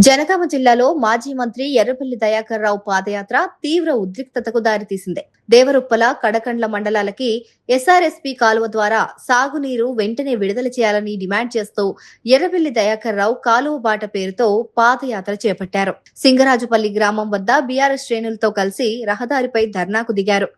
జనగామ జిల్లాలో మాజీ మంత్రి ఎర్రబెల్లి దయాకర్ రావు పాదయాత్ర తీవ్ర ఉద్రిక్తతకు దారితీసింది. దేవరుప్పల, కడకండ్ల మండలాలకి ఎస్ఆర్ఎస్పీ కాలువ ద్వారా సాగునీరు వెంటనే విడుదల చేయాలని డిమాండ్ చేస్తూ ఎర్రబెల్లి దయాకర్ రావు కాలువ బాట పేరుతో పాదయాత్ర చేపట్టారు. సింగరాజుపల్లి గ్రామం వద్ద బీఆర్ఎస్ శ్రేణులతో కలిసి రహదారిపై ధర్నాకు దిగారు.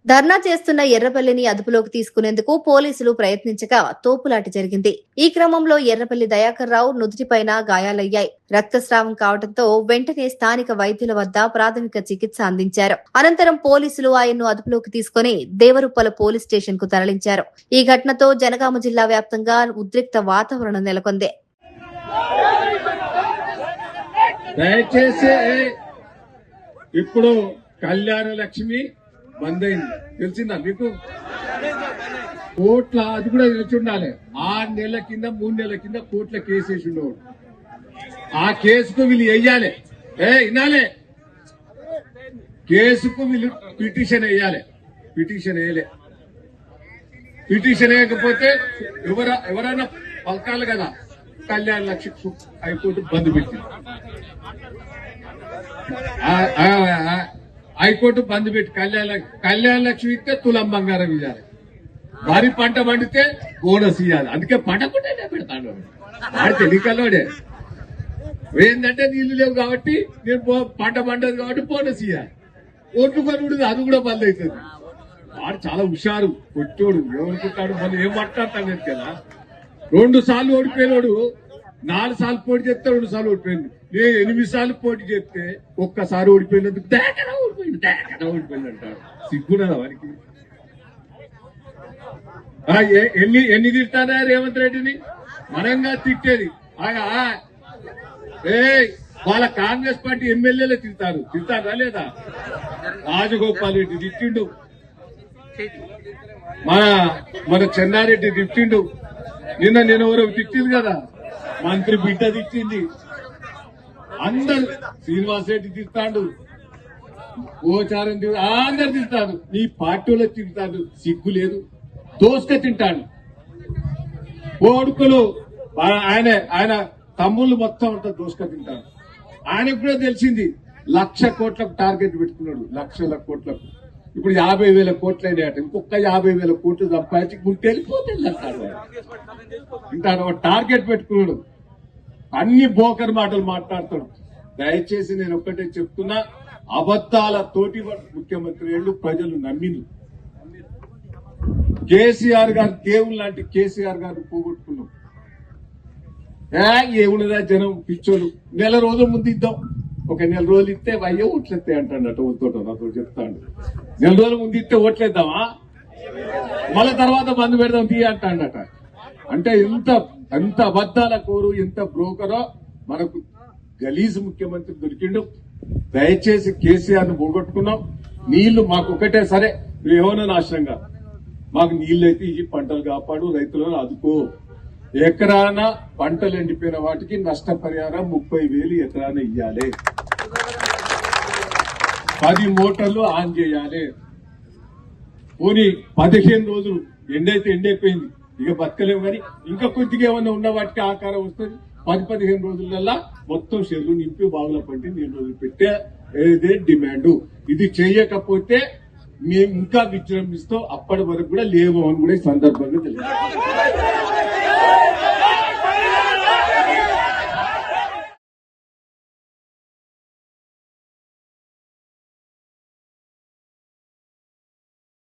ధర్నా చేస్తున్న ఎర్రబెల్లిని అదుపులోకి తీసుకునేందుకు పోలీసులు ప్రయత్నించగా తోపులాట జరిగింది. ఈ క్రమంలో ఎర్రబెల్లి దయాకర్ రావు నుదుటిపైన గాయాలయ్యాయి. రక్తస్రావం కావడంతో వెంటనే స్థానిక వైద్యుల వద్ద ప్రాథమిక చికిత్స అందించారు. అనంతరం పోలీసులు ఆయన్ను అదుపులోకి తీసుకుని దేవరుప్పల పోలీస్ స్టేషన్ కు తరలించారు. ఈ ఘటనతో జనగామ జిల్లా వ్యాప్తంగా ఉద్రిక్త వాతావరణం నెలకొంది. ఇప్పుడు కళ్యాణ లక్ష్మి బంద్ అయింది, తెలిసిందా మీకు? కోట్ల అది కూడా తెలిసి ఉండాలి. 6 నెలల కింద 3 నెలల కింద కోట్ల కేసు వేసి ఉండేవాడు. ఆ కేసుకు వీళ్ళు వెయ్యాలి, వినాలే, కేసుకు వీళ్ళు పిటిషన్ వేయాలి. పిటిషన్ వేయలే. పిటిషన్ వేయకపోతే ఎవరైనా పలకాలి కదా. కళ్యాణ లక్ష్మి హైకోర్టు బంద్ పెట్టింది. హైకోర్టు బంద్ పెట్టి కళ్యాణ లక్ష్మి ఇస్తే తులం బంగారం ఇవ్వాలి. వరి పంట పండితే బోనస్ ఇవ్వాలి. అందుకే పంటకుంటే పెడతాడు ఆడ తెలియకల్లోడే. ఏంటంటే నీళ్లు లేవు కాబట్టి నేను పంట పండదు కాబట్టి బోనస్ ఇవ్వాలి. ఓట్లు కొనుడు అది కూడా బంద్ అవుతుంది. వాడు చాలా హుషారు, కొట్టోడు. ఏమనుకుంటాడు మళ్ళీ ఏం మాట్లాడతాడు కదా. 2 సార్లు ఓడిపోయినాడు, 4 సార్లు పోటీ చేస్తే 2 సార్లు ఓడిపోయింది. నేను 8 సార్లు పోటీ చేస్తే ఒక్కసారి ఓడిపోయినందుకు దేకనా ఓడిపోయింది అంటాడు. సిగ్గున్నదా వారికి? ఎన్ని తిట్టారా రేవంత్ రెడ్డిని? మనంగా తిట్టేది వాళ్ళ కాంగ్రెస్ పార్టీ ఎమ్మెల్యేలే తిడతారా లేదా? రాజగోపాల్ రెడ్డి తిట్టిండు, మన చెన్నారెడ్డి తిట్టిండు, నిన్న ఎవరో తిట్టింది కదా, మంత్రి బిడ్డ తిట్టింది, అందరు శ్రీనివాస్ రెడ్డి తిడతాడు, గోచారం అందరు తిడతాడు. నీ పార్టీలో తిడతాడు, సిగ్గు లేదు. దోసుక తింటాడు. కోడుకులు ఆయన తమ్ముళ్ళు మొత్తం అంతా దోసుక తింటాడు. ఆయనకు కూడా తెలిసింది 1,00,000 కోట్లకు టార్గెట్ పెట్టుకున్నాడు. 1,00,000 కోట్లకు. ఇప్పుడు 50,000 కోట్లు అయినాయట. ఇంకొక 50,000 కోట్లు సంపాదించి గుంటే వెళ్ళిపోతుంది అంటాడు. టార్గెట్ పెట్టుకున్నాడు. అన్ని బోకర్ మాటలు మాట్లాడతాడు. దయచేసి నేను ఒక్కటే చెప్తున్నా, అబద్దాల తోటి ముఖ్యమంత్రి ప్రజలు నమ్మింది. కేసీఆర్ గారు దేవుని లాంటి కేసీఆర్ గారు పోగొట్టుకున్నాం. ఏమున్నదా జనం పిచ్చోలు. 1 రోజుల ముందు ఇద్దాం, ఒక 1 రోజులు ఇస్తే అయ్యో ఓట్లేస్తాయి అంటాడు. నాతో చెప్తాడు. 1 రోజుల ముందు ఇస్తే ఓట్లేద్దామా, మళ్ళీ తర్వాత బంద్ పెడదాం తీ అంటాడట. అంటే ఎంత అబద్దాల కోరు, ఎంత బ్రోకరో మనకు గలీజ్ ముఖ్యమంత్రి దొరికిండు. దయచేసి కేసీఆర్ ను పోగొట్టుకున్నాం. నీళ్లు మాకు ఒకటే, సరే ఏమన్నా నాశనంగా మాకు నీళ్లైతే ఈ పంటలు కాపాడు, రైతులను ఆదుకో. ఎకరాన పంటలు ఎండిపోయిన వాటికి నష్టపరిహారం 30,000 ఎకరాన ఇయ్యాలి. 10 మోటార్లు ఆన్ చేయాలి. పోనీ 15 రోజులు ఎండైతే ఎండైపోయింది, ఇక బతకలేము. కానీ ఇంకా కొద్దిగా ఏమన్నా ఉన్న వాటికి ఆకారం వస్తుంది. 10-15 రోజులల్లా మొత్తం చెరువు నింపి బావుల పంటి నీళ్ళు వదిలిపెట్టే ఏదే డిమాండ్. ఇది చేయకపోతే మేము ఇంకా విజృంభిస్తాం. అప్పటి వరకు కూడా లేవు అని కూడా ఈ సందర్భంగా తెలియదు.